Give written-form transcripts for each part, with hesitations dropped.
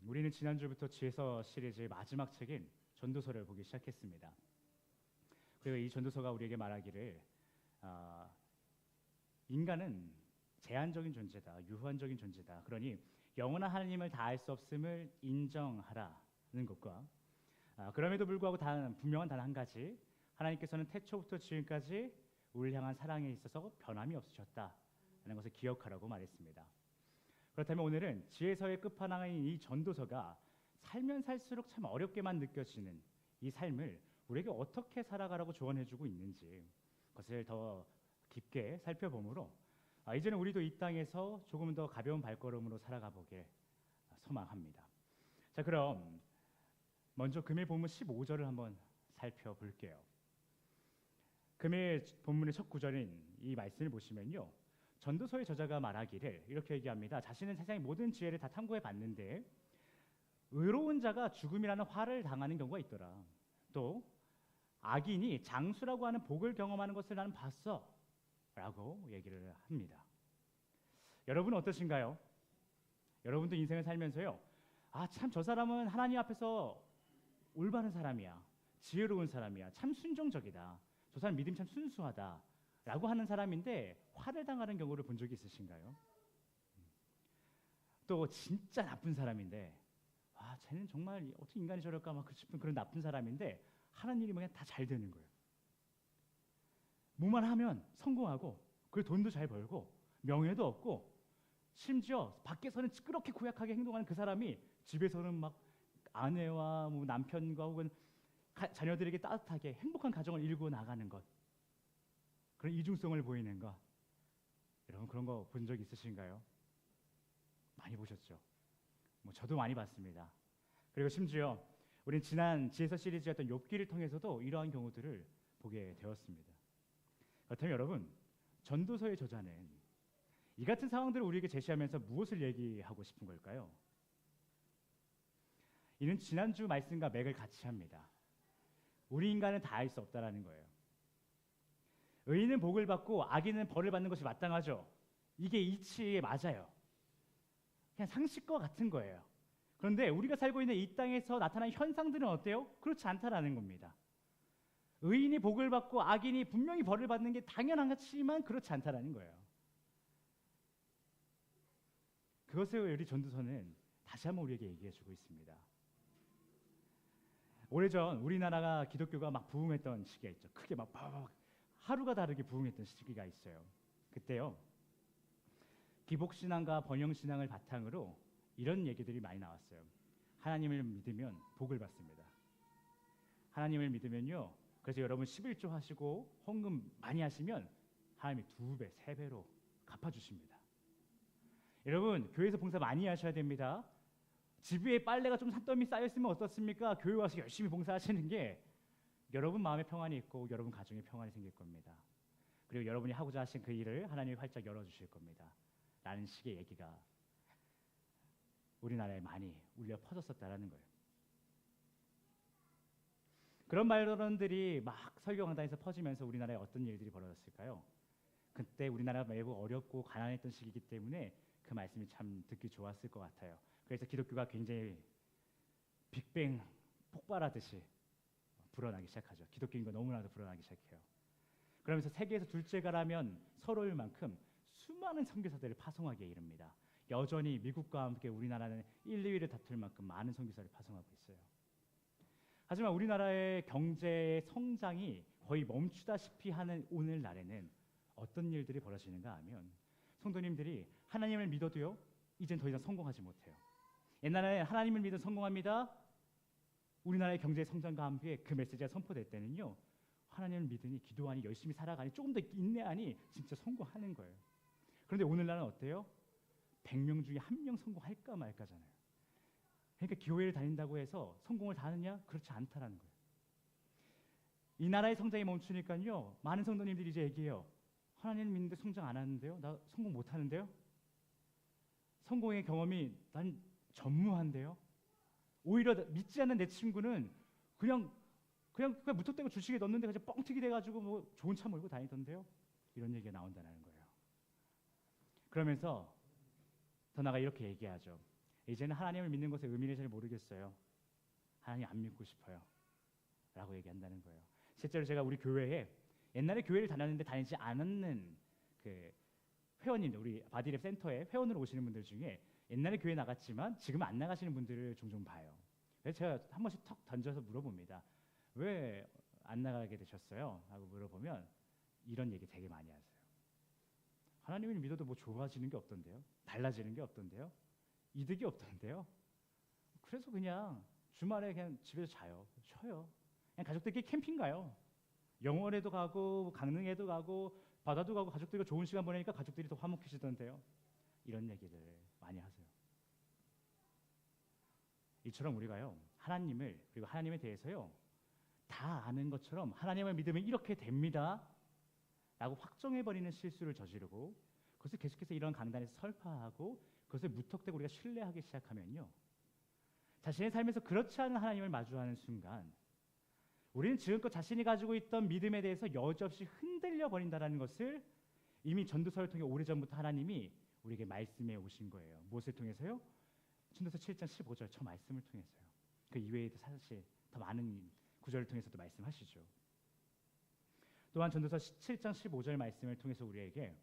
우리는 지난주부터 지혜서 시리즈의 마지막 책인 전도서를 보기 시작했습니다. 그리고 이 전도서가 우리에게 말하기를 인간은 제한적인 존재다, 유한적인 존재다. 그러니 영원한 하나님을 다 알 수 없음을 인정하라는 것과 그럼에도 불구하고 분명한 단 한 가지, 하나님께서는 태초부터 지금까지 우리를 향한 사랑에 있어서 변함이 없으셨다는 것을 기억하라고 말했습니다. 그렇다면 오늘은 지혜서의 끝판왕인 이 전도서가 살면 살수록 참 어렵게만 느껴지는 이 삶을 우리에게 어떻게 살아가라고 조언해주고 있는지 그것을 더 깊게 살펴보므로 이제는 우리도 이 땅에서 조금 더 가벼운 발걸음으로 살아가 보길 소망합니다. 자, 그럼 먼저 금일 본문 15절을 한번 살펴볼게요. 금일 본문의 첫 구절인 이 말씀을 보시면요, 전도서의 저자가 말하기를 이렇게 얘기합니다. 자신은 세상의 모든 지혜를 다 탐구해 봤는데 의로운 자가 죽음이라는 화를 당하는 경우가 있더라. 또 악인이 장수라고 하는 복을 경험하는 것을 나는 봤어 라고 얘기를 합니다. 여러분은 어떠신가요? 여러분도 인생을 살면서요, 참 저 사람은 하나님 앞에서 올바른 사람이야, 지혜로운 사람이야, 참 순종적이다, 저 사람 믿음이 참 순수하다 라고 하는 사람인데 화를 당하는 경우를 본 적이 있으신가요? 또 진짜 나쁜 사람인데 쟤는 정말 어떻게 인간이 저럴까 막 싶은 그런 나쁜 사람인데 하는 일이 그냥 다 잘 되는 거예요. 뭐만 하면 성공하고 그 돈도 잘 벌고 명예도 얻고 심지어 밖에서는 시끄럽게 고약하게 행동하는 그 사람이 집에서는 막 아내와 뭐 남편과 혹은 자녀들에게 따뜻하게 행복한 가정을 이루고 나가는 것, 그런 이중성을 보이는 것, 여러분 그런 거 본 적 있으신가요? 많이 보셨죠? 뭐 저도 많이 봤습니다. 그리고 심지어 우린 지난 지혜서 시리즈였던 욥기를 통해서도 이러한 경우들을 보게 되었습니다. 그렇다면 여러분, 전도서의 저자는 이 같은 상황들을 우리에게 제시하면서 무엇을 얘기하고 싶은 걸까요? 이는 지난주 말씀과 맥을 같이 합니다. 우리 인간은 다 알 수 없다라는 거예요. 의인은 복을 받고 악인은 벌을 받는 것이 마땅하죠. 이게 이치에 맞아요. 그냥 상식과 같은 거예요. 그런데 우리가 살고 있는 이 땅에서 나타나는 현상들은 어때요? 그렇지 않다라는 겁니다. 의인이 복을 받고 악인이 분명히 벌을 받는 게 당연하지만 그렇지 않다라는 거예요. 그것을 우리 전도서는 다시 한번 우리에게 얘기해주고 있습니다. 오래전 우리나라가 기독교가 막 부흥했던 시기가 있죠. 크게 막 하루가 다르게 부흥했던 시기가 있어요. 그때요, 기복신앙과 번영신앙을 바탕으로 이런 얘기들이 많이 나왔어요. 하나님을 믿으면 복을 받습니다. 하나님을 믿으면요, 그래서 여러분 11조 하시고 헌금 많이 하시면 하나님이 2배, 3배로 갚아주십니다. 여러분 교회에서 봉사 많이 하셔야 됩니다. 집 위에 빨래가 좀 산더미 쌓여있으면 어떻습니까? 교회 와서 열심히 봉사하시는 게 여러분 마음에 평안이 있고 여러분 가정에 평안이 생길 겁니다. 그리고 여러분이 하고자 하신 그 일을 하나님이 활짝 열어주실 겁니다 라는 식의 얘기가 우리나라에 많이 울려 퍼졌었다라는 거예요. 그런 말들이 막 설교 강단에서 퍼지면서 우리나라에 어떤 일들이 벌어졌을까요? 그때 우리나라가 매우 어렵고 가난했던 시기이기 때문에 그 말씀이 참 듣기 좋았을 것 같아요. 그래서 기독교가 굉장히 빅뱅 폭발하듯이 불어나기 시작하죠. 기독교인과 너무나도 불어나기 시작해요. 그러면서 세계에서 둘째가라면 서로일 만큼 수많은 선교사들을 파송하기에 이릅니다. 여전히 미국과 함께 우리나라는 1, 2위를 다툴 만큼 많은 선교사를 파송하고 있어요. 하지만 우리나라의 경제 성장이 거의 멈추다시피 하는 오늘날에는 어떤 일들이 벌어지는가 하면 성도님들이 하나님을 믿어도요, 이젠 더 이상 성공하지 못해요. 옛날에 하나님을 믿어 성공합니다. 우리나라의 경제 성장과 함께 그 메시지가 선포될 때는요, 하나님을 믿으니 기도하니 열심히 살아가니 조금 더 인내하니 진짜 성공하는 거예요. 그런데 오늘날은 어때요? 100명 중에 1명 성공할까 말까잖아요. 그러니까 교회를 다닌다고 해서 성공을 다 하느냐? 그렇지 않다라는 거예요. 이 나라의 성장이 멈추니까요, 많은 성도님들이 이제 얘기해요. 하나님을 믿는데 성장 안 하는데요? 나 성공 못 하는데요? 성공의 경험이 난 전무한데요? 오히려 믿지 않는 내 친구는 그냥 무턱대고 주식에 넣는데 그냥 뻥튀기 돼가지고 뭐 좋은 차 몰고 다니던데요? 이런 얘기가 나온다는 거예요. 그러면서 더 나아가 이렇게 얘기하죠. 이제는 하나님을 믿는 것의 의미를 잘 모르겠어요. 하나님 안 믿고 싶어요. 라고 얘기한다는 거예요. 실제로 제가 우리 교회에 옛날에 교회를 다녔는데 다니지 않는 그 회원님들, 우리 바디랩 센터에 회원으로 오시는 분들 중에 옛날에 교회 나갔지만 지금 안 나가시는 분들을 종종 봐요. 그래서 제가 한 번씩 턱 던져서 물어봅니다. 왜 안 나가게 되셨어요? 하고 물어보면 이런 얘기 되게 많이 하세요. 하나님을 믿어도 뭐 좋아지는 게 없던데요? 달라지는 게 없던데요? 이득이 없던데요? 그래서 그냥 주말에 그냥 집에서 자요. 쉬어요. 그냥 가족들끼리 캠핑 가요. 영월에도 가고 강릉에도 가고 바다도 가고 가족들과 좋은 시간 보내니까 가족들이 더 화목해지던데요. 이런 얘기를 많이 하세요. 이처럼 우리가요, 하나님을, 그리고 하나님에 대해서요, 다 아는 것처럼 하나님을 믿으면 이렇게 됩니다 라고 확정해버리는 실수를 저지르고, 그것을 계속해서 이런 강단에서 설파하고 그것을 무턱대고 우리가 신뢰하기 시작하면요, 자신의 삶에서 그렇지 않은 하나님을 마주하는 순간 우리는 지금껏 자신이 가지고 있던 믿음에 대해서 여지없이 흔들려 버린다는 것을 이미 전도서를 통해 오래전부터 하나님이 우리에게 말씀해 오신 거예요. 무엇을 통해서요? 전도서 7장 15절 저 말씀을 통해서요. 그 이외에도 사실 더 많은 구절을 통해서도 말씀하시죠. 또한 전도서 7장 15절 말씀을 통해서 우리에게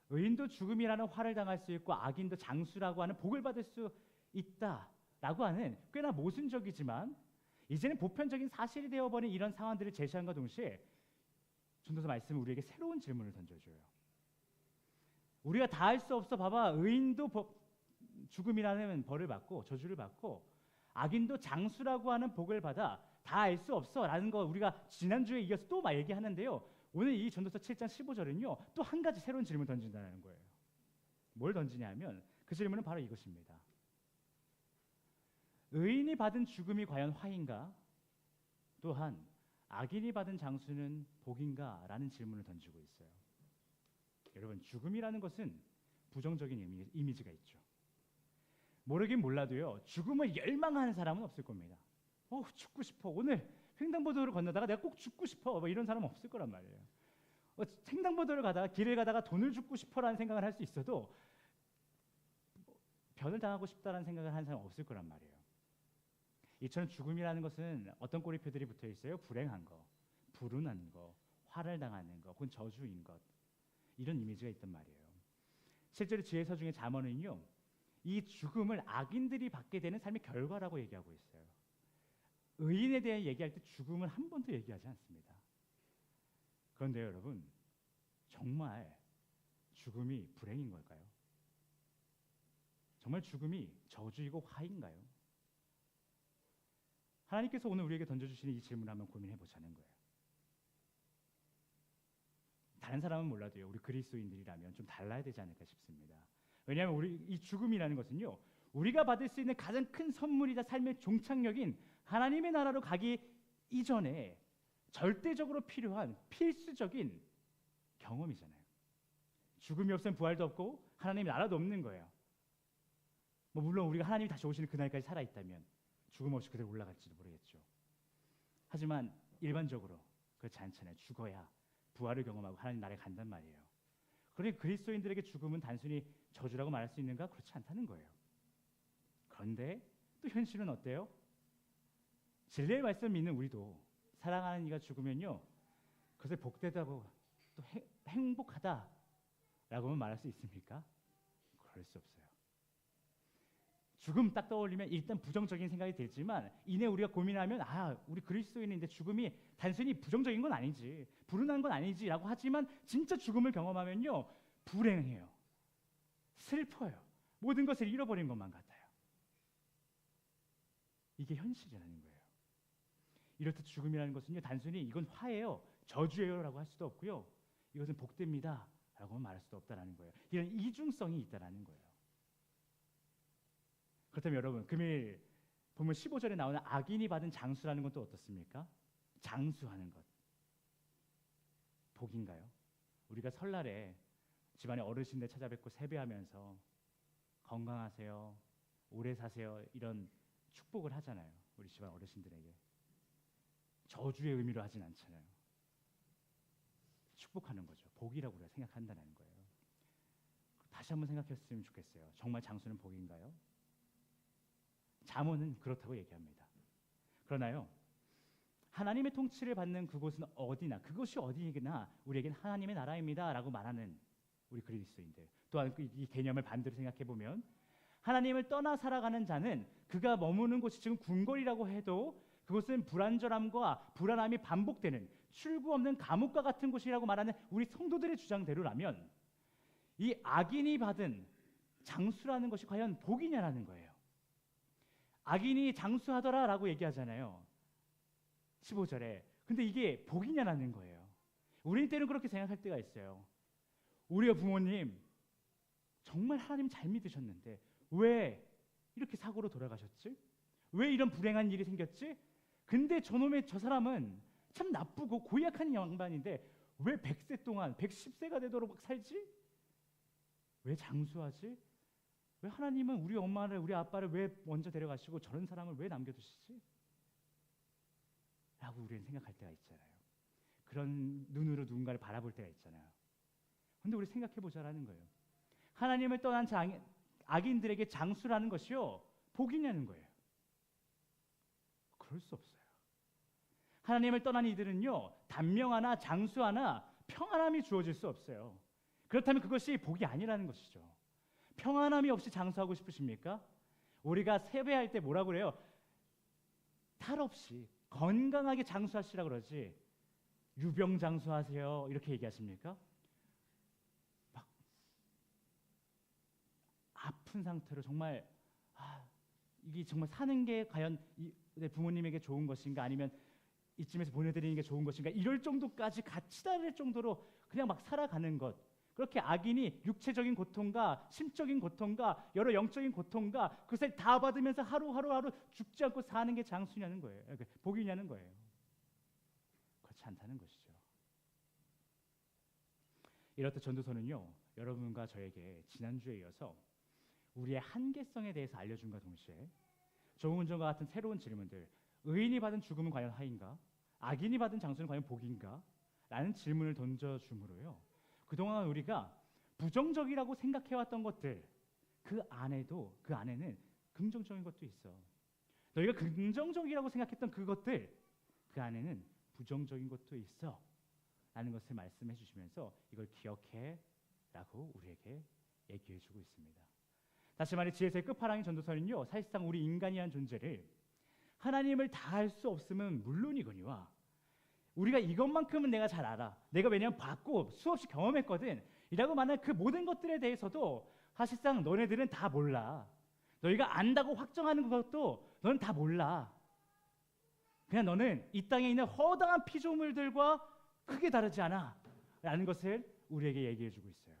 의인도 죽음이라는 화를 당할 수 있고 악인도 장수라고 하는 복을 받을 수 있다라고 하는 꽤나 모순적이지만 이제는 보편적인 사실이 되어버린 이런 상황들을 제시한과 동시에 전도서 말씀은 우리에게 새로운 질문을 던져줘요. 우리가 다 할 수 없어 봐봐. 의인도 죽음이라는 벌을 받고 저주를 받고 악인도 장수라고 하는 복을 받아 다 알 수 없어 라는 거 우리가 지난주에 이어서 또 막 얘기하는데요, 오늘 이 전도서 7장 15절은요 또 한 가지 새로운 질문을 던진다는 거예요. 뭘 던지냐면 그 질문은 바로 이것입니다. 의인이 받은 죽음이 과연 화인가? 또한 악인이 받은 장수는 복인가? 라는 질문을 던지고 있어요. 여러분, 죽음이라는 것은 부정적인 이미지가 있죠. 모르긴 몰라도요, 죽음을 열망하는 사람은 없을 겁니다. 죽고 싶어. 오늘 횡단보도를 건너다가 내가 꼭 죽고 싶어. 뭐 이런 사람은 없을 거란 말이에요. 횡단보도를 가다가 길을 가다가 돈을 줍고 싶어라는 생각을 할 수 있어도 변을 당하고 싶다라는 생각을 하는 사람은 없을 거란 말이에요. 이처럼 죽음이라는 것은 어떤 꼬리표들이 붙어 있어요? 불행한 거, 불운한 거, 화를 당하는 거, 혹은 저주인 것, 이런 이미지가 있단 말이에요. 실제로 지혜서 중에 잠언은요, 이 죽음을 악인들이 받게 되는 삶의 결과라고 얘기하고 있어요. 의인에 대해 얘기할 때 죽음은 한 번도 얘기하지 않습니다. 그런데 여러분, 정말 죽음이 불행인 걸까요? 정말 죽음이 저주이고 화인가요? 하나님께서 오늘 우리에게 던져주시는 이 질문을 한번 고민해 보자는 거예요. 다른 사람은 몰라도요, 우리 그리스도인들이라면 좀 달라야 되지 않을까 싶습니다. 왜냐하면 우리 이 죽음이라는 것은요, 우리가 받을 수 있는 가장 큰 선물이자 삶의 종착역인 하나님의 나라로 가기 이전에 절대적으로 필요한 필수적인 경험이잖아요. 죽음이 없으면 부활도 없고 하나님의 나라도 없는 거예요. 물론 우리가 하나님이 다시 오시는 그날까지 살아있다면 죽음 없이 그대로 올라갈지도 모르겠죠. 하지만 일반적으로 그렇지 않잖아요. 죽어야 부활을 경험하고 하나님 나라에 간단 말이에요. 그러니 그리스도인들에게 죽음은 단순히 저주라고 말할 수 있는가? 그렇지 않다는 거예요. 그런데 또 현실은 어때요? 진리의 말씀을 믿는 우리도 사랑하는 이가 죽으면요, 그것을 복되다고 또 행복하다라고만 말할 수 있습니까? 그럴 수 없어요. 죽음 딱 떠올리면 일단 부정적인 생각이 들지만 이내 우리가 고민하면 우리 그리스도인인데 죽음이 단순히 부정적인 건 아니지, 불운한 건 아니지라고 하지만 진짜 죽음을 경험하면요, 불행해요. 슬퍼요. 모든 것을 잃어버린 것만 같아요. 이게 현실이라는 거예요. 이렇듯 죽음이라는 것은요, 단순히 이건 화예요, 저주예요 라고 할 수도 없고요, 이것은 복됩니다 라고 말할 수도 없다는 거예요. 이런 이중성이 있다는 거예요. 그렇다면 여러분, 금일 보면 15절에 나오는 악인이 받은 장수라는 건 또 어떻습니까? 장수하는 것, 복인가요? 우리가 설날에 집안의 어르신들 찾아뵙고 세배하면서 건강하세요, 오래 사세요, 이런 축복을 하잖아요. 우리 집안 어르신들에게. 저주의 의미로 하진 않잖아요. 축복하는 거죠. 복이라고 우리가 생각한다는 거예요. 다시 한번 생각했으면 좋겠어요. 정말 장수는 복인가요? 잠언은 그렇다고 얘기합니다. 그러나요, 하나님의 통치를 받는 그곳은 어디나, 그것이 어디이나 우리에겐 하나님의 나라입니다라고 말하는 우리 그리스도인들, 또한 이 개념을 반대로 생각해 보면 하나님을 떠나 살아가는 자는 그가 머무는 곳이 지금 궁궐이라고 해도 그곳은 불안전함과 불안함이 반복되는 출구 없는 감옥과 같은 곳이라고 말하는 우리 성도들의 주장대로라면 이 악인이 받은 장수라는 것이 과연 복이냐라는 거예요. 악인이 장수하더라라고 얘기하잖아요, 15절에. 근데 이게 복이냐라는 거예요. 우리는 때는 그렇게 생각할 때가 있어요. 우리의 부모님 정말 하나님 잘 믿으셨는데 왜 이렇게 사고로 돌아가셨지? 왜 이런 불행한 일이 생겼지? 근데 저 사람은 참 나쁘고 고약한 양반인데 왜 100세 동안 110세가 되도록 막 살지? 왜 장수하지? 왜 하나님은 우리 엄마를, 우리 아빠를 왜 먼저 데려가시고 저런 사람을 왜 남겨두시지? 라고 우리는 생각할 때가 있잖아요. 그런 눈으로 누군가를 바라볼 때가 있잖아요. 근데 우리 생각해보자라는 거예요. 하나님을 떠난 악인들에게 장수라는 것이요, 복이냐는 거예요. 그럴 수 없어요. 하나님을 떠난 이들은요, 단명 하나, 장수 하나, 평안함이 주어질 수 없어요. 그렇다면 그것이 복이 아니라는 것이죠. 평안함이 없이 장수하고 싶으십니까? 우리가 세배할 때 뭐라고 그래요? 탈 없이 건강하게 장수하시라 그러지 유병장수하세요 이렇게 얘기하십니까? 막 아픈 상태로 정말 이게 정말 사는 게 과연 내 부모님에게 좋은 것인가, 아니면 이쯤에서 보내드리는 게 좋은 것인가, 이럴 정도까지 같이 다를 정도로 그냥 막 살아가는 것, 그렇게 악인이 육체적인 고통과 심적인 고통과 여러 영적인 고통과 그것을 다 받으면서 하루하루 죽지 않고 사는 게 장수냐는 거예요. 복이냐는 거예요. 그렇지 않다는 것이죠. 이렇듯 전도서는요, 여러분과 저에게 지난주에 이어서 우리의 한계성에 대해서 알려준과 동시에 조금 전과 같은 새로운 질문들, 의인이 받은 죽음은 과연 하인가? 악인이 받은 장수는 과연 복인가? 라는 질문을 던져줌으로요, 그동안 우리가 부정적이라고 생각해왔던 것들, 그 안에는 긍정적인 것도 있어. 너희가 긍정적이라고 생각했던 그것들, 그 안에는 부정적인 것도 있어 라는 것을 말씀해 주시면서 이걸 기억해 라고 우리에게 얘기해 주고 있습니다. 다시 말해 지혜서의 끝판왕인 전도서는요, 사실상 우리 인간이란 존재를 하나님을 다 할 수 없음은 물론이거니와 우리가 이것만큼은 내가 잘 알아, 내가 왜냐하면 봤고 수없이 경험했거든 이라고 말하는 그 모든 것들에 대해서도 사실상 너네들은 다 몰라. 너희가 안다고 확정하는 것도 너는 다 몰라. 그냥 너는 이 땅에 있는 허다한 피조물들과 크게 다르지 않아 라는 것을 우리에게 얘기해 주고 있어요.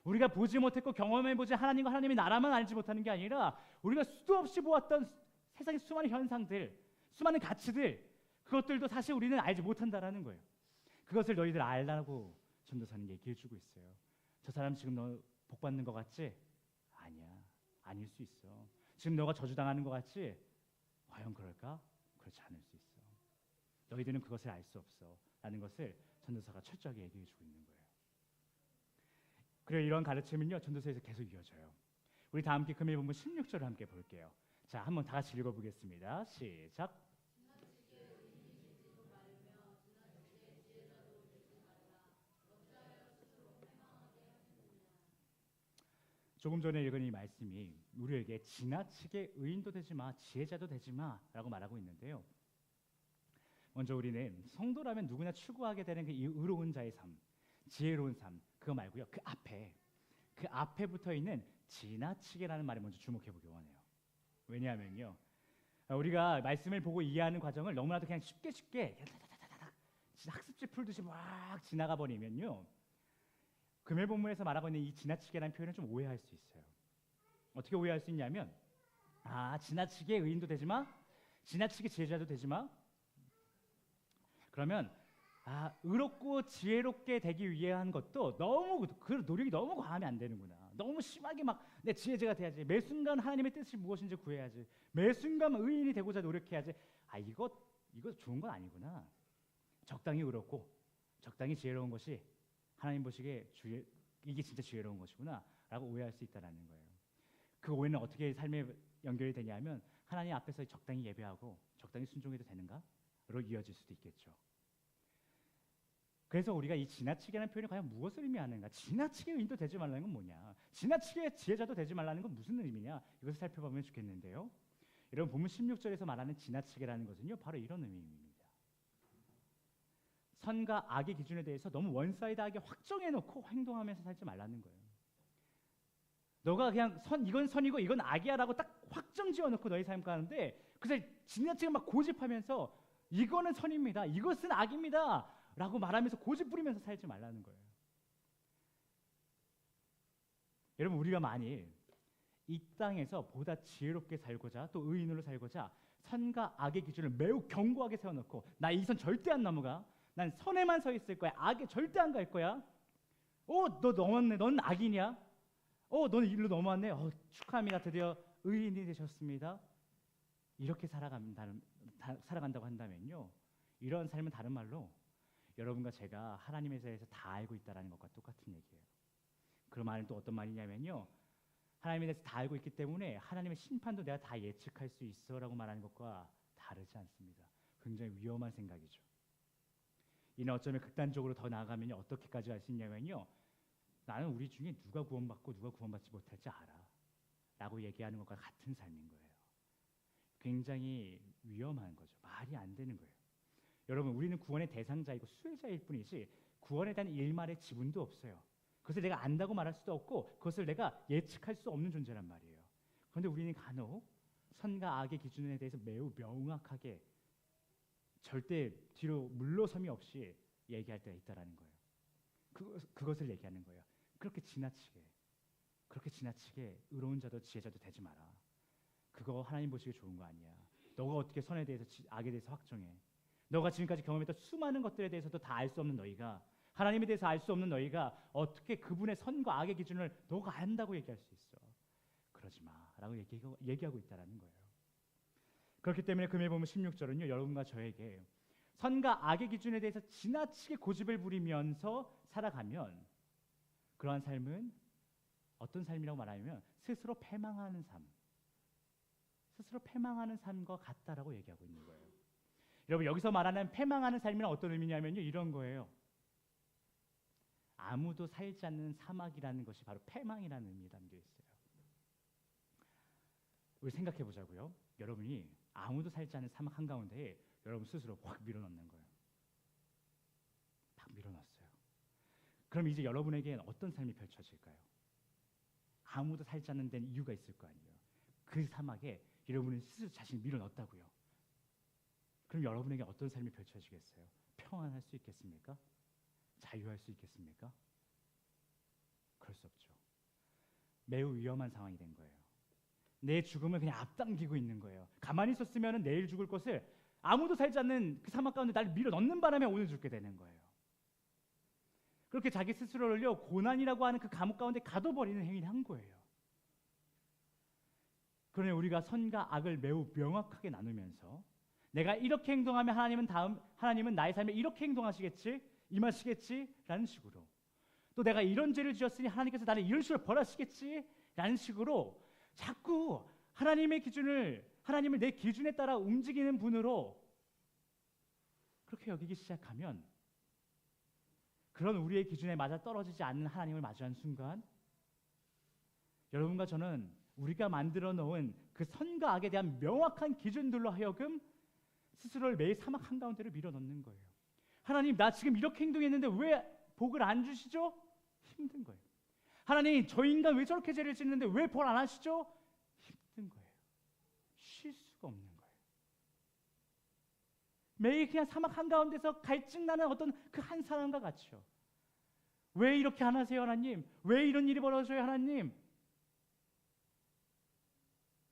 우리가 보지 못했고 경험해보지 하나님과 하나님의 나라만 알지 못하는 게 아니라 우리가 수도 없이 보았던 세상의 수많은 현상들, 수많은 가치들, 그것들도 사실 우리는 알지 못한다라는 거예요. 그것을 너희들 알라고 전도사는 얘기해 주고 있어요. 저 사람 지금 너 복 받는 것 같지? 아니야, 아닐 수 있어. 지금 너가 저주당하는 것 같지? 과연 그럴까? 그렇지 않을 수 있어. 너희들은 그것을 알 수 없어 라는 것을 전도사가 철저하게 얘기해 주고 있는 거예요. 그리고 이런 가르침은요, 전도서에서 계속 이어져요. 우리 다 함께 금일 본문 16절을 함께 볼게요. 자, 한번 다 같이 읽어보겠습니다. 시작. 조금 전에 읽은 이 말씀이 우리에게 지나치게 의인도 되지 마, 지혜자도 되지 마 라고 말하고 있는데요, 먼저 우리는 성도라면 누구나 추구하게 되는 그 의로운 자의 삶, 지혜로운 삶, 그거 말고요, 그 앞에 붙어 있는 지나치게라는 말에 먼저 주목해 보기 원해요. 왜냐하면요, 우리가 말씀을 보고 이해하는 과정을 너무나도 그냥 쉽게 학습지 풀듯이 막 지나가 버리면요, 금일 본문에서 말하고 있는 이 지나치게라는 표현을 좀 오해할 수 있어요. 어떻게 오해할 수 있냐면, 지나치게 의인도 되지 마, 지나치게 지혜자도 되지 마. 그러면 의롭고 지혜롭게 되기 위해 한 것도 너무 그 노력이 너무 과하면 안 되는구나. 너무 심하게 막 내 지혜자가 돼야지. 매 순간 하나님의 뜻이 무엇인지 구해야지. 매 순간 의인이 되고자 노력해야지. 이거 좋은 건 아니구나. 적당히 의롭고 적당히 지혜로운 것이 하나님 보시기에 이게 진짜 지혜로운 것이구나 라고 오해할 수 있다는 거예요. 그 오해는 어떻게 삶에 연결이 되냐면 하나님 앞에서 적당히 예배하고 적당히 순종해도 되는가?로 이어질 수도 있겠죠. 그래서 우리가 이 지나치게라는 표현이 과연 무엇을 의미하는가? 지나치게 의인도 되지 말라는 건 뭐냐? 지나치게 지혜자도 되지 말라는 건 무슨 의미냐? 이것을 살펴보면 좋겠는데요. 여러분 본문 16절에서 말하는 지나치게라는 것은요, 바로 이런 의미입니다. 선과 악의 기준에 대해서 너무 원사이드하게 확정해놓고 행동하면서 살지 말라는 거예요. 너가 그냥 이건 선이고 이건 악이야라고 딱 확정 지어놓고 너희 삶 가는데 그래서 지나치게 막 고집하면서 이거는 선입니다, 이것은 악입니다 라고 말하면서 고집 부리면서 살지 말라는 거예요. 여러분 우리가 만일 이 땅에서 보다 지혜롭게 살고자 또 의인으로 살고자 선과 악의 기준을 매우 견고하게 세워놓고 나 이 선 절대 안 넘어가, 난 선에만 서 있을 거야, 악에 절대 안 갈 거야, 너 넘었네, 넌 악이냐, 너는 일로 넘어왔네, 축하합니다, 드디어 의인이 되셨습니다, 이렇게 살아간다고 한다면요, 이런 삶은 다른 말로 여러분과 제가 하나님에 대해서 다 알고 있다는 것과 똑같은 얘기예요. 그 말은 또 어떤 말이냐면요, 하나님에 대해서 다 알고 있기 때문에 하나님의 심판도 내가 다 예측할 수 있어 라고 말하는 것과 다르지 않습니다. 굉장히 위험한 생각이죠. 이는 어쩌면 극단적으로 더 나아가면 어떻게까지 할 수 있냐면요, 나는 우리 중에 누가 구원받고 누가 구원받지 못할지 알아 라고 얘기하는 것과 같은 삶인 거예요. 굉장히 위험한 거죠. 말이 안 되는 거예요. 여러분 우리는 구원의 대상자이고 수혜자일 뿐이지 구원에 대한 일말의 지분도 없어요. 그것을 내가 안다고 말할 수도 없고 그것을 내가 예측할 수 없는 존재란 말이에요. 그런데 우리는 간혹 선과 악의 기준에 대해서 매우 명확하게 절대 뒤로 물러섬이 없이 얘기할 때가 있다라는 거예요. 그것을 얘기하는 거예요. 그렇게 지나치게 의로운 자도 지혜자도 되지 마라. 그거 하나님 보시기에 좋은 거 아니야. 너가 어떻게 선에 대해서 악에 대해서 확정해. 너가 지금까지 경험했던 수많은 것들에 대해서도 다 알 수 없는 너희가, 하나님에 대해서 알 수 없는 너희가 어떻게 그분의 선과 악의 기준을 너가 안다고 얘기할 수 있어. 그러지 마라고 얘기하고 있다라는 거예요. 그렇기 때문에 금요일 보면 16절은요, 여러분과 저에게 선과 악의 기준에 대해서 지나치게 고집을 부리면서 살아가면 그러한 삶은 어떤 삶이라고 말하냐면 스스로 패망하는 삶과 같다라고 얘기하고 있는 거예요. 여러분 여기서 말하는 패망하는 삶이란 어떤 의미냐면요, 이런 거예요. 아무도 살지 않는 사막이라는 것이 바로 패망이라는 의미에 담겨 있어요. 우리 생각해 보자고요. 여러분이 아무도 살지 않는 사막 한가운데에 여러분 스스로 확 밀어넣는 거예요. 막 밀어넣었어요. 그럼 이제 여러분에게는 어떤 삶이 펼쳐질까요? 아무도 살지 않는 데는 이유가 있을 거 아니에요. 그 사막에 여러분은 스스로 자신을 밀어넣었다고요. 그럼 여러분에게 어떤 삶이 펼쳐지겠어요? 평안할 수 있겠습니까? 자유할 수 있겠습니까? 그럴 수 없죠. 매우 위험한 상황이 된 거예요. 내 죽음을 그냥 앞당기고 있는 거예요. 가만히 있었으면 내일 죽을 것을 아무도 살지 않는 그 사막 가운데 나를 밀어넣는 바람에 오늘 죽게 되는 거예요. 그렇게 자기 스스로를요, 고난이라고 하는 그 감옥 가운데 가둬버리는 행위를 한 거예요. 그러니 우리가 선과 악을 매우 명확하게 나누면서 내가 이렇게 행동하면 하나님은 나의 삶에 이렇게 행동하시겠지, 임하시겠지 라는 식으로, 또 내가 이런 죄를 지었으니 하나님께서 나를 이런 식으로 벌하시겠지 라는 식으로 자꾸 하나님을 내 기준에 따라 움직이는 분으로 그렇게 여기기 시작하면, 그런 우리의 기준에 맞아 떨어지지 않는 하나님을 마주한 순간 여러분과 저는 우리가 만들어 놓은 그 선과 악에 대한 명확한 기준들로 하여금 스스로를 매일 사막 한가운데로 밀어넣는 거예요. 하나님, 나 지금 이렇게 행동했는데 왜 복을 안 주시죠? 힘든 거예요. 하나님, 저 인간 왜 저렇게 죄를 짓는데 왜 벌 안 하시죠? 힘든 거예요. 쉴 수가 없는 거예요. 매일 그냥 사막 한가운데서 갈증나는 어떤 그 한 사람과 같이요. 왜 이렇게 안 하세요, 하나님? 왜 이런 일이 벌어져요, 하나님?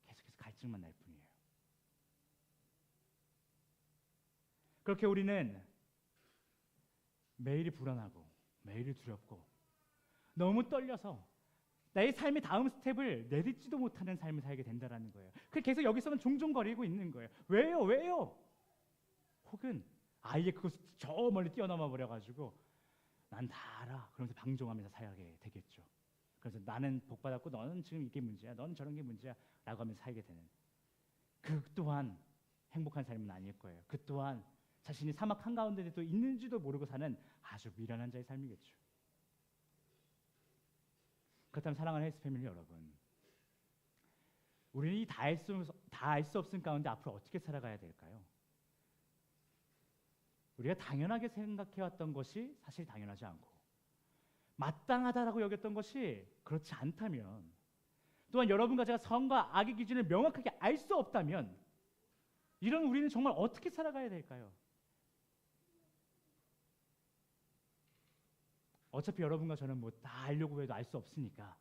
계속해서 갈증만 날 뿐이에요. 그렇게 우리는 매일이 불안하고 매일이 두렵고 너무 떨려서 나의 삶의 다음 스텝을 내딛지도 못하는 삶을 살게 된다는 거예요. 그래서 계속 여기서만 종종거리고 있는 거예요. 왜요? 혹은 아예 그것을 저 멀리 뛰어넘어 버려가지고 난 다 알아, 그러면서 방종하면서 살게 되겠죠. 그래서 나는 복 받았고 너는 지금 이게 문제야, 너는 저런 게 문제야 라고 하면서 살게 되는 그 또한 행복한 삶은 아닐 거예요. 그 또한 자신이 사막 한가운데도 있는지도 모르고 사는 아주 미련한 자의 삶이겠죠. 그렇다면 사랑하는 헬스 패밀리 여러분, 우리는 다 알 수 없은 가운데 앞으로 어떻게 살아가야 될까요? 우리가 당연하게 생각해왔던 것이 사실 당연하지 않고 마땅하다라고 여겼던 것이 그렇지 않다면, 또한 여러분과 제가 선과 악의 기준을 명확하게 알 수 없다면, 이런 우리는 정말 어떻게 살아가야 될까요? 어차피 여러분과 저는 뭐 다 알려고 해도 알 수 없으니까,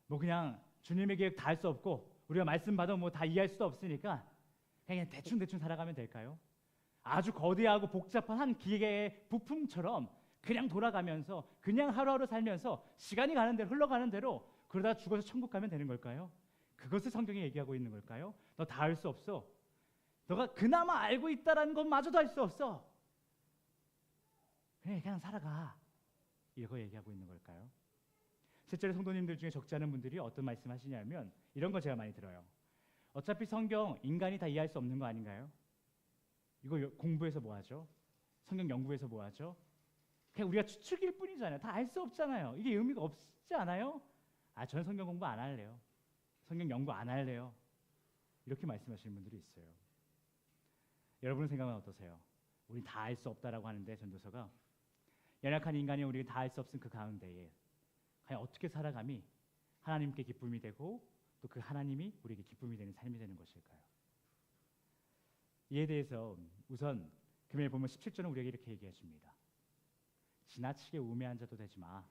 뭐 그냥 주님의 계획 다 알 수 없고 우리가 말씀 받아 뭐 다 이해할 수도 없으니까 그냥 대충 살아가면 될까요? 아주 거대하고 복잡한 한 기계의 부품처럼 그냥 돌아가면서 그냥 하루하루 살면서 시간이 가는 대로 흘러가는 대로 그러다 죽어서 천국 가면 되는 걸까요? 그것을 성경이 얘기하고 있는 걸까요? 너 다 알 수 없어. 너가 그나마 알고 있다라는 것마저도 알 수 없어. 그냥 살아가. 이거 얘기하고 있는 걸까요? 실제로 성도님들 중에 적지 않은 분들이 어떤 말씀하시냐면 이런 거 제가 많이 들어요. 어차피 성경 인간이 다 이해할 수 없는 거 아닌가요? 이거 공부해서 뭐 하죠? 성경 연구해서 뭐 하죠? 그냥 우리가 추측일 뿐이잖아요. 다 알 수 없잖아요. 이게 의미가 없지 않아요? 아, 저는 성경 공부 안 할래요. 성경 연구 안 할래요. 이렇게 말씀하시는 분들이 있어요. 여러분의 생각은 어떠세요? 우린 다 알 수 없다라고 하는데 전도서가 연약한 인간이 우리가 다 알 수 없은 그 가운데에 과연 어떻게 살아감이 하나님께 기쁨이 되고 또 그 하나님이 우리에게 기쁨이 되는 삶이 되는 것일까요? 이에 대해서 우선 금요일 보면 17절은 우리에게 이렇게 얘기해 줍니다. 지나치게 우매한 자도 되지 마.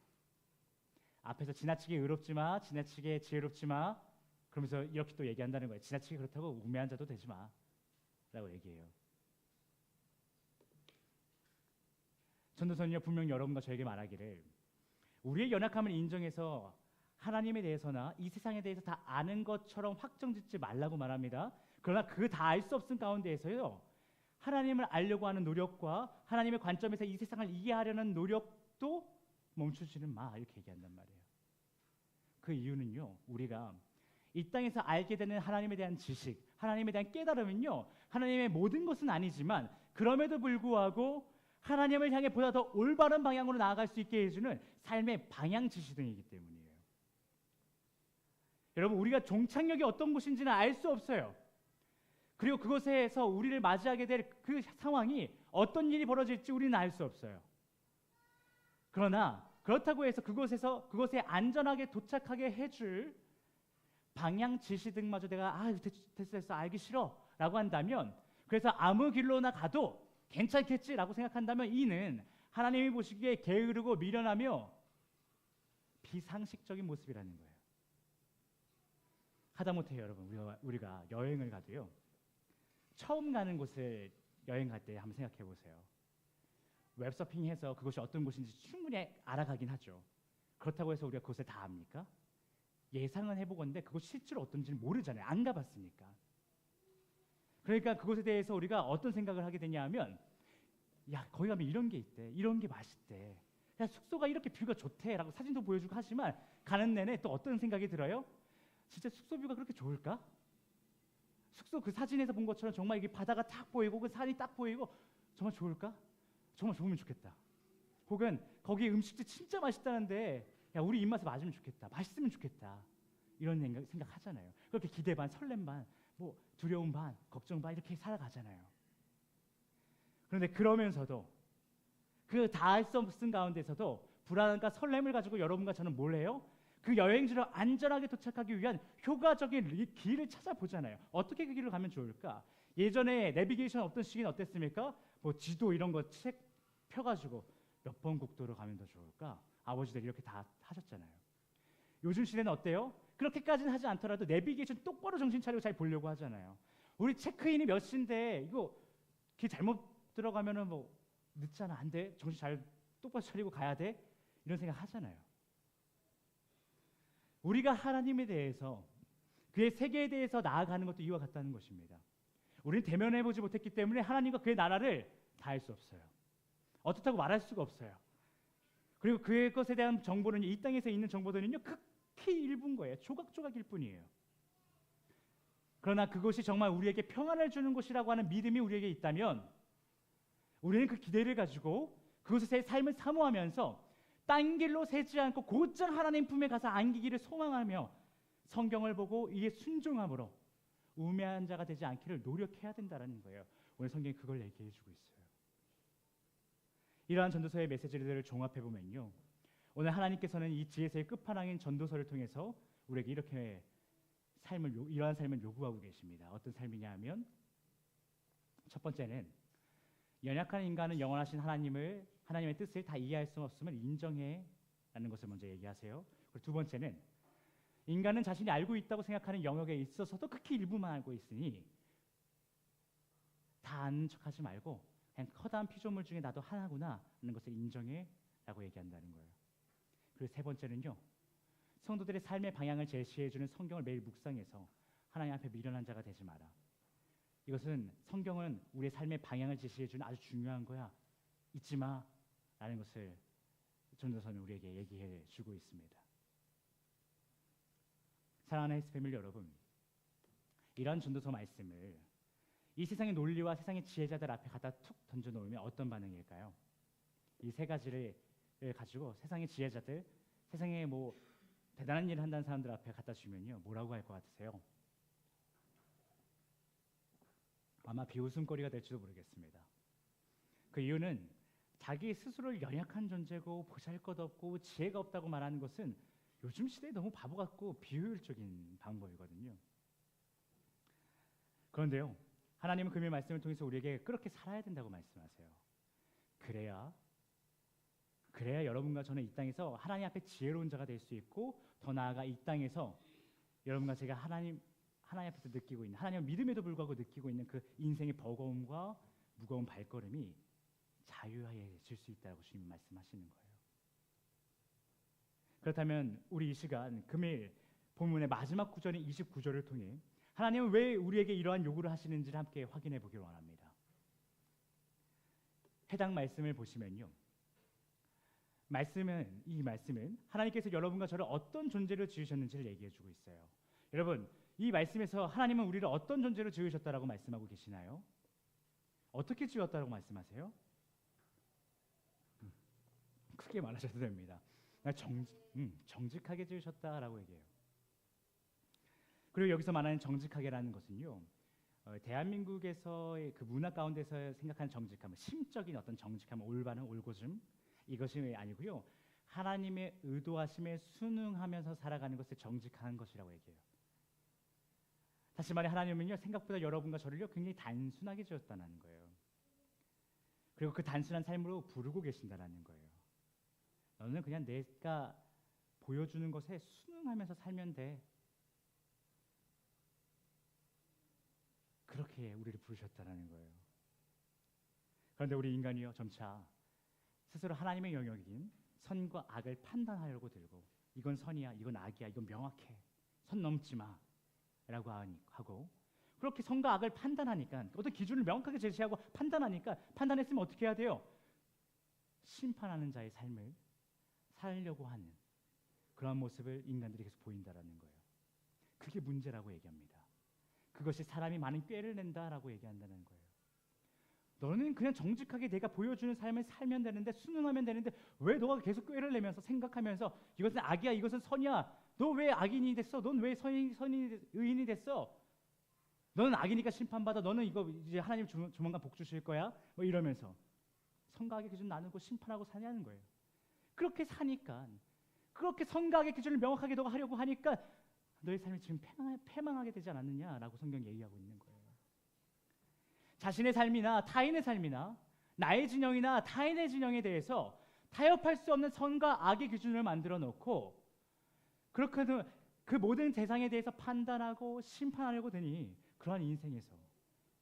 앞에서 지나치게 의롭지 마, 지나치게 지혜롭지 마, 그러면서 이렇게 또 얘기한다는 거예요. 지나치게 그렇다고 우매한 자도 되지 마 라고 얘기해요. 전도서는요, 분명히 여러분과 저에게 말하기를 우리의 연약함을 인정해서 하나님에 대해서나 이 세상에 대해서 다 아는 것처럼 확정짓지 말라고 말합니다. 그러나 그 다 알 수 없은 가운데에서요, 하나님을 알려고 하는 노력과 하나님의 관점에서 이 세상을 이해하려는 노력도 멈추지는 마, 이렇게 얘기한단 말이에요. 그 이유는요, 우리가 이 땅에서 알게 되는 하나님에 대한 지식, 하나님에 대한 깨달음은요, 하나님의 모든 것은 아니지만 그럼에도 불구하고 하나님을 향해 보다 더 올바른 방향으로 나아갈 수 있게 해주는 삶의 방향 지시등이기 때문이에요. 여러분, 우리가 종착역이 어떤 곳인지는 알 수 없어요. 그리고 그곳에서 우리를 맞이하게 될 그 상황이 어떤 일이 벌어질지 우리는 알 수 없어요. 그러나 그렇다고 해서 그곳에 안전하게 도착하게 해줄 방향 지시등마저 내가 됐어 알기 싫어 라고 한다면, 그래서 아무 길로나 가도 괜찮겠지라고 생각한다면 이는 하나님이 보시기에 게으르고 미련하며 비상식적인 모습이라는 거예요. 하다못해 여러분, 우리가 여행을 가도요, 처음 가는 곳에 여행 갈 때 한번 생각해 보세요. 웹서핑해서 그것이 어떤 곳인지 충분히 알아가긴 하죠. 그렇다고 해서 우리가 그곳을 다 압니까? 예상은 해보건데 그곳이 실제로 어떤지는 모르잖아요. 안 가봤으니까. 그러니까 그곳에 대해서 우리가 어떤 생각을 하게 되냐 하면, 야, 거기 가면 이런 게 있대, 이런 게 맛있대, 야, 숙소가 이렇게 뷰가 좋대 라고 사진도 보여주고 하지만 가는 내내 또 어떤 생각이 들어요? 진짜 숙소 뷰가 그렇게 좋을까? 숙소 그 사진에서 본 것처럼 정말 이게 바다가 딱 보이고 그 산이 딱 보이고 정말 좋을까? 정말 좋으면 좋겠다. 혹은 거기 음식도 진짜 맛있다는데 야, 우리 입맛에 맞으면 좋겠다, 맛있으면 좋겠다, 이런 생각 하잖아요. 그렇게 기대 반 설렘 반 뭐 두려움 반 걱정 반 이렇게 살아가잖아요. 그런데 그러면서도 그 다 알 수 없은 가운데서도 불안과 설렘을 가지고 여러분과 저는 뭘 해요? 그 여행지로 안전하게 도착하기 위한 효과적인 길을 찾아보잖아요. 어떻게 그 길을 가면 좋을까? 예전에 내비게이션 없던 시기는 어땠습니까? 뭐 지도 이런 거 책 펴가지고 몇 번 국도로 가면 더 좋을까? 아버지들이 이렇게 다 하셨잖아요. 요즘 시대는 어때요? 그렇게까지는 하지 않더라도 내비게이션 똑바로 정신 차리고 잘 보려고 하잖아요. 우리 체크인이 몇 시인데 이거 길 잘못 들어가면은 뭐 늦잖아, 안 돼, 정신 잘 똑바로 차리고 가야 돼, 이런 생각 하잖아요. 우리가 하나님에 대해서, 그의 세계에 대해서 나아가는 것도 이와 같다는 것입니다. 우리는 대면해보지 못했기 때문에 하나님과 그의 나라를 다 알 수 없어요. 어떻다고 말할 수가 없어요. 그리고 그의 것에 대한 정보는, 이 땅에서 있는 정보들은요, 극히 일부인 거예요. 조각조각일 뿐이에요. 그러나 그것이 정말 우리에게 평안을 주는 곳이라고 하는 믿음이 우리에게 있다면 우리는 그 기대를 가지고 그곳에서의 삶을 사모하면서 딴 길로 새지 않고 곧장 하나님 품에 가서 안기기를 소망하며 성경을 보고 이에 순종함으로 우매한 자가 되지 않기를 노력해야 된다는 거예요. 오늘 성경이 그걸 얘기해 주고 있어요. 이러한 전도서의 메시지들을 종합해 보면요, 오늘 하나님께서는 이 지혜서의 끝판왕인 전도서를 통해서 우리에게 이렇게 이러한 삶을 요구하고 계십니다. 어떤 삶이냐 하면, 첫 번째는 연약한 인간은 영원하신 하나님의 뜻을 다 이해할 수 없음을 인정해라는 것을 먼저 얘기하세요. 그리고 두 번째는 인간은 자신이 알고 있다고 생각하는 영역에 있어서도 극히 일부만 알고 있으니 다 아는 척하지 말고 그냥 커다란 피조물 중에 나도 하나구나 하는 것을 인정해라고 얘기한다는 거예요. 그리고 세 번째는요, 성도들의 삶의 방향을 제시해주는 성경을 매일 묵상해서 하나님 앞에 미련한 자가 되지 마라. 이것은 성경은 우리의 삶의 방향을 제시해주는 아주 중요한 거야. 잊지 마라는 것을 전도서는 우리에게 얘기해 주고 있습니다. 사랑하는 헬스 패밀리 여러분, 이러한 전도서 말씀을 이 세상의 논리와 세상의 지혜자들 앞에 갖다 툭 던져놓으면 어떤 반응일까요? 이 세 가지를 가지고 세상의 지혜자들, 세상에 뭐 대단한 일을 한다는 사람들 앞에 갖다 주면요, 뭐라고 할 것 같으세요? 아마 비웃음거리가 될지도 모르겠습니다. 그 이유는 자기 스스로를 연약한 존재고 보잘것없고 지혜가 없다고 말하는 것은 요즘 시대에 너무 바보 같고 비효율적인 방법이거든요. 그런데요, 하나님은 금요일 말씀을 통해서 우리에게 그렇게 살아야 된다고 말씀하세요. 그래야 여러분과 저는 이 땅에서 하나님 앞에 지혜로운 자가 될 수 있고, 더 나아가 이 땅에서 여러분과 제가 하나님 앞에서 느끼고 있는, 하나님을 믿음에도 불구하고 느끼고 있는 그 인생의 버거움과 무거운 발걸음이 자유해질 수 있다고 주님 말씀하시는 거예요. 그렇다면 우리 이 시간 금요일 본문의 마지막 구절인 29절을 통해 하나님은 왜 우리에게 이러한 요구를 하시는지를 함께 확인해 보기를 원합니다. 해당 말씀을 보시면요, 이 말씀은 하나님께서 여러분과 저를 어떤 존재로 지으셨는지를 얘기해 주고 있어요. 여러분, 이 말씀에서 하나님은 우리를 어떤 존재로 지으셨다라고 말씀하고 계시나요? 어떻게 지었다라고 말씀하세요? 크게 말하셔도 됩니다. 정직하게 지으셨다라고 얘기해요. 그리고 여기서 말하는 정직하게라는 것은요, 대한민국에서의 그 문화 가운데서 생각하는 정직함은 심적인 어떤 정직함, 올바른 올곧음, 이것이 아니고요, 하나님의 의도하심에 순응하면서 살아가는 것을 정직한 것이라고 얘기해요. 다시 말해 하나님은요, 생각보다 여러분과 저를요 굉장히 단순하게 지었다는 거예요. 그리고 그 단순한 삶으로 부르고 계신다는 거예요. 너는 그냥 내가 보여주는 것에 순응하면서 살면 돼. 그렇게 우리를 부르셨다는 거예요. 그런데 우리 인간이요, 점차 스스로 하나님의 영역인 선과 악을 판단하려고 들고, 이건 선이야, 이건 악이야, 이건 명확해, 선 넘지 마 라고 하고, 그렇게 선과 악을 판단하니까, 어떤 기준을 명확하게 제시하고 판단하니까, 판단했으면 어떻게 해야 돼요? 심판하는 자의 삶을 살려고 하는 그런 모습을 인간들이 계속 보인다라는 거예요. 그게 문제라고 얘기합니다. 그것이 사람이 많은 꾀를 낸다라고 얘기한다는 거예요. 너는 그냥 정직하게 내가 보여주는 삶을 살면 되는데, 순응하면 되는데, 왜 너가 계속 꾀를 내면서 생각하면서 이것은 악이야, 이것은 선이야, 너 왜 악인이 됐어? 넌 왜 의인이 됐어? 너는 악이니까 심판받아, 너는 이거 이제 하나님 조만간 복 주실 거야, 뭐 이러면서 선과 악의 기준 나누고 심판하고 사냐는 거예요. 그렇게 사니까, 그렇게 선과 악의 기준을 명확하게 너가 하려고 하니까 너의 삶이 지금 패망하게 되지 않았느냐라고 성경이 얘기하고 있는 거예요. 자신의 삶이나 타인의 삶이나 나의 진영이나 타인의 진영에 대해서 타협할 수 없는 선과 악의 기준을 만들어 놓고, 그렇게 그 모든 대상에 대해서 판단하고 심판하려고 드니 그러한 인생에서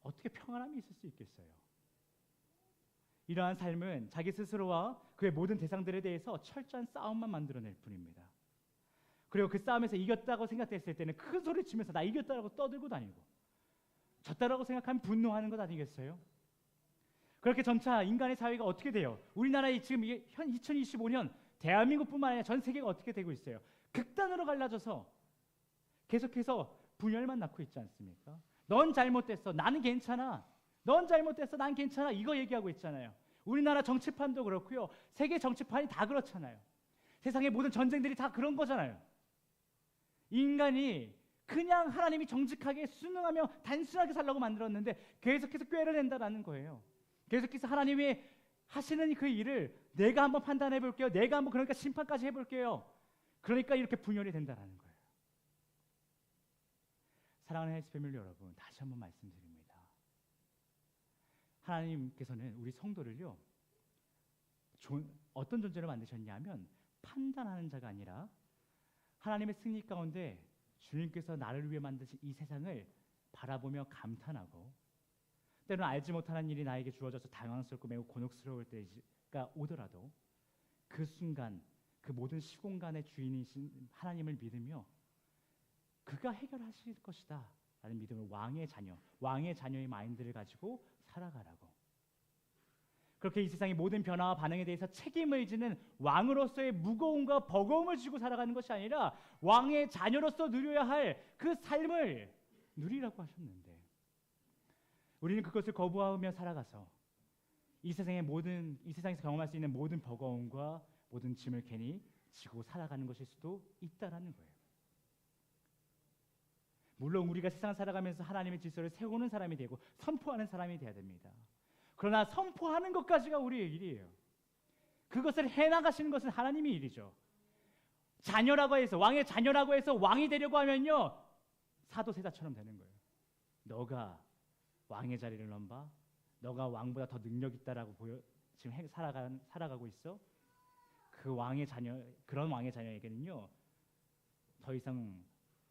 어떻게 평안함이 있을 수 있겠어요? 이러한 삶은 자기 스스로와 그의 모든 대상들에 대해서 철저한 싸움만 만들어낼 뿐입니다. 그리고 그 싸움에서 이겼다고 생각됐을 때는 큰 소리 치면서 나 이겼다고 떠들고 다니고, 졌다라고 생각하면 분노하는 것 아니겠어요? 그렇게 점차 인간의 사회가 어떻게 돼요? 우리나라의 지금 현 2025년 대한민국뿐만 아니라 전 세계가 어떻게 되고 있어요? 극단으로 갈라져서 계속해서 분열만 낳고 있지 않습니까? 넌 잘못됐어. 나는 괜찮아. 넌 잘못됐어. 난 괜찮아. 이거 얘기하고 있잖아요. 우리나라 정치판도 그렇고요. 세계 정치판이 다 그렇잖아요. 세상의 모든 전쟁들이 다 그런 거잖아요. 인간이 그냥 하나님이 정직하게 순응하며 단순하게 살라고 만들었는데 계속해서 꾀를 낸다라는 거예요. 계속해서 하나님이 하시는 그 일을 내가 한번 판단해 볼게요. 내가 한번 그러니까 심판까지 해볼게요. 그러니까 이렇게 분열이 된다라는 거예요. 사랑하는 헬스 패밀리 여러분, 다시 한번 말씀드립니다. 하나님께서는 우리 성도를요, 어떤 존재로 만드셨냐면 판단하는 자가 아니라 하나님의 승리 가운데 주님께서 나를 위해 만드신 이 세상을 바라보며 감탄하고, 때로는 알지 못하는 일이 나에게 주어져서 당황스럽고 매우 곤혹스러울 때가 오더라도 그 순간 그 모든 시공간의 주인이신 하나님을 믿으며 그가 해결하실 것이다 라는 믿음을 왕의 자녀의 마인드를 가지고 살아가라고. 그렇게 이 세상의 모든 변화와 반응에 대해서 책임을 지는 왕으로서의 무거움과 버거움을 지고 살아가는 것이 아니라 왕의 자녀로서 누려야 할 그 삶을 누리라고 하셨는데, 우리는 그것을 거부하며 살아가서 이 세상에서 경험할 수 있는 모든 버거움과 모든 짐을 괜히 지고 살아가는 것일 수도 있다라는 거예요. 물론 우리가 세상 살아가면서 하나님의 질서를 세우는 사람이 되고 선포하는 사람이 돼야 됩니다. 그러나 선포하는 것까지가 우리의 일이에요. 그것을 해나가시는 것은 하나님의 일이죠. 자녀라고 해서, 왕의 자녀라고 해서 왕이 되려고 하면요, 사도세자처럼 되는 거예요. 너가 왕의 자리를 넘봐? 너가 왕보다 더 능력 있다라고 지금 살아가고 있어? 그런 왕의 자녀에게는요, 더 이상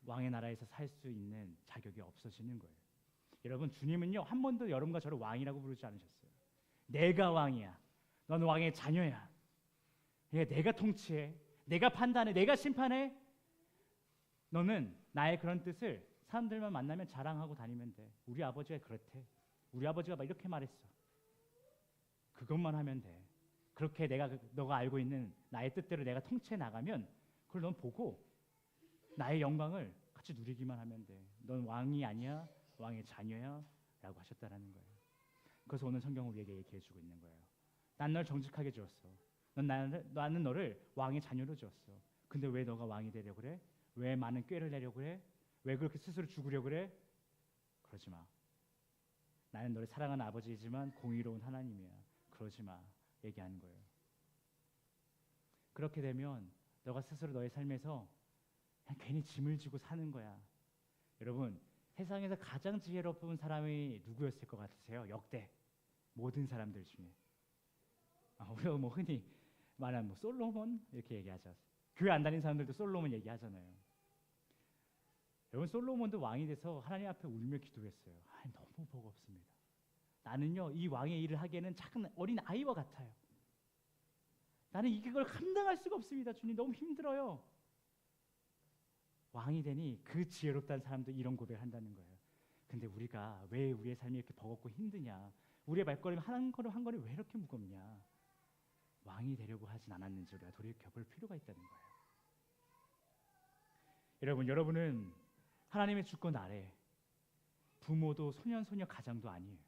왕의 나라에서 살 수 있는 자격이 없어지는 거예요. 여러분, 주님은요, 한 번도 여러분과 저를 왕이라고 부르지 않으셨어요. 내가 왕이야. 넌 왕의 자녀야. 내가 통치해. 내가 판단해. 내가 심판해. 너는 나의 그런 뜻을 사람들만 만나면 자랑하고 다니면 돼. 우리 아버지가 그렇대. 우리 아버지가 막 이렇게 말했어. 그것만 하면 돼. 그렇게 너가 알고 있는 나의 뜻대로 내가 통치해 나가면 그걸 넌 보고 나의 영광을 같이 누리기만 하면 돼. 넌 왕이 아니야. 왕의 자녀야 라고 하셨다라는 거예요. 그래서 오늘 성경은 우리에게 얘기해주고 있는 거예요. 난 널 정직하게 지었어. 나는 너를 왕의 자녀로 지었어. 근데 왜 너가 왕이 되려고 그래? 왜 많은 꾀를 내려고 그래? 왜 그렇게 스스로 죽으려고 그래? 그러지 마. 나는 너를 사랑하는 아버지이지만 공의로운 하나님이야. 그러지 마. 얘기하는 거예요. 그렇게 되면 너가 스스로 너의 삶에서 그냥 괜히 짐을 지고 사는 거야. 여러분, 세상에서 가장 지혜로운 사람이 누구였을 것 같으세요? 역대 모든 사람들 중에. 우리가 뭐 흔히 말하는 솔로몬 이렇게 얘기하죠. 교회 안 다니는 사람들도 솔로몬 얘기하잖아요. 여러분, 솔로몬도 왕이 돼서 하나님 앞에 울며 기도했어요. 너무 버겁습니다. 나는요, 이 왕의 일을 하기에는 작은 어린 아이와 같아요. 나는 이걸 감당할 수가 없습니다. 주님, 너무 힘들어요. 왕이 되니 그 지혜롭다는 사람도 이런 고백을 한다는 거예요. 근데 우리가 왜 우리의 삶이 이렇게 버겁고 힘드냐? 우리의 발걸음 한 걸음 한 걸음 왜 이렇게 무겁냐? 왕이 되려고 하진 않았는지 우리가 돌이켜볼 필요가 있다는 거예요. 여러분은 하나님의 주권 아래 부모도 소년 가장도 아니에요.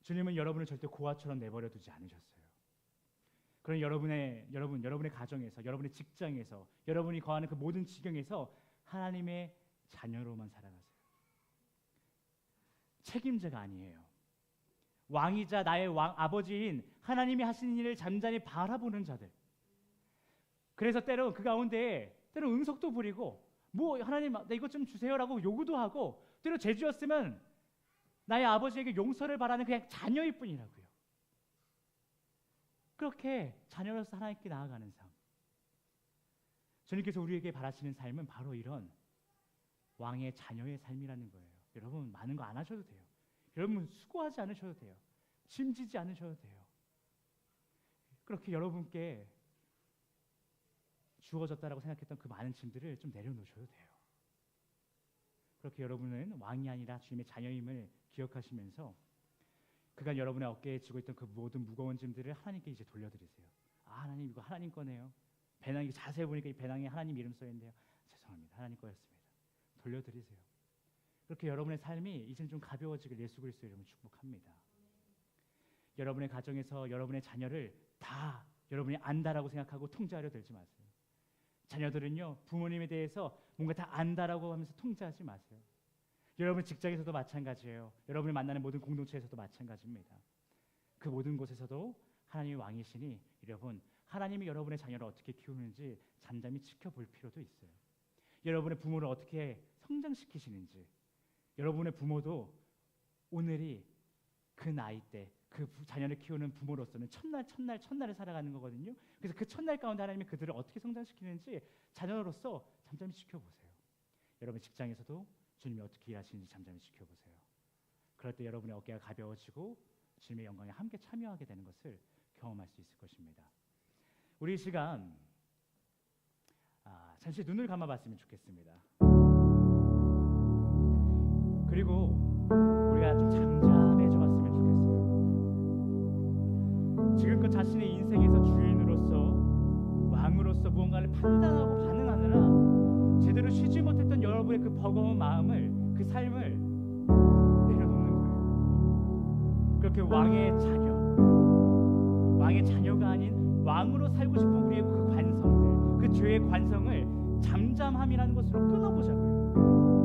주님은 여러분을 절대 고아처럼 내버려 두지 않으셨어요. 그런 여러분의 가정에서, 여러분의 직장에서, 여러분이 거하는 그 모든 지경에서 하나님의 자녀로만 살아가세요. 책임자가 아니에요. 왕이자 나의 아버지인 하나님이 하시는 일을 잠잠히 바라보는 자들. 그래서 때로 그 가운데 때로 응석도 부리고 하나님 나 이것 좀 주세요라고 요구도 하고, 때로 죄지었으면 나의 아버지에게 용서를 바라는 그냥 자녀일 뿐이라고요. 그렇게 자녀로서 하나님께 나아가는 삶. 주님께서 우리에게 바라시는 삶은 바로 이런 왕의 자녀의 삶이라는 거예요. 여러분, 많은 거 안 하셔도 돼요. 여러분, 수고하지 않으셔도 돼요. 짐지지 않으셔도 돼요. 그렇게 여러분께 주어졌다라고 생각했던 그 많은 짐들을 좀 내려놓으셔도 돼요. 그렇게 여러분은 왕이 아니라 주님의 자녀임을 기억하시면서 그간 여러분의 어깨에 지고 있던 그 모든 무거운 짐들을 하나님께 이제 돌려드리세요. 하나님, 이거 하나님 거네요. 배낭, 자세히 보니까 이 배낭에 하나님 이름 써있는데요. 죄송합니다. 하나님 거였습니다. 돌려드리세요. 그렇게 여러분의 삶이 이제는 좀 가벼워지길 예수 그리스도 이름으로 축복합니다. 여러분의 가정에서 여러분의 자녀를 다 여러분이 안다라고 생각하고 통제하려 들지 마세요. 자녀들은요, 부모님에 대해서 뭔가 다 안다라고 하면서 통제하지 마세요. 여러분 직장에서도 마찬가지예요. 여러분이 만나는 모든 공동체에서도 마찬가지입니다. 그 모든 곳에서도 하나님이 왕이시니 여러분, 하나님이 여러분의 자녀를 어떻게 키우는지 잠잠히 지켜볼 필요도 있어요. 여러분의 부모를 어떻게 성장시키시는지, 여러분의 부모도 오늘이 그 나이 때 그 자녀를 키우는 부모로서는 첫날을 살아가는 거거든요. 그래서 그 첫날 가운데 하나님이 그들을 어떻게 성장시키는지 자녀로서 잠잠히 지켜보세요. 여러분 직장에서도 주님이 어떻게 일하시는지 잠잠히 지켜보세요. 그럴 때 여러분의 어깨가 가벼워지고 주님의 영광에 함께 참여하게 되는 것을 경험할 수 있을 것입니다. 우리 이 시간 잠시 눈을 감아봤으면 좋겠습니다. 그리고 우리가 좀 잠잠해져 봤으면 좋겠어요. 지금껏 자신의 인생에서 주인으로서 왕으로서 무언가를 판단하고 반응하느라 제대로 쉬지 못했던 여러분의 그 버거운 마음을, 그 삶을 내려놓는 거예요. 그렇게 왕의 자녀가 아닌 왕으로 살고 싶은 우리의 그 관성들, 그 죄의 관성을 잠잠함이라는 것으로 끊어보자고요.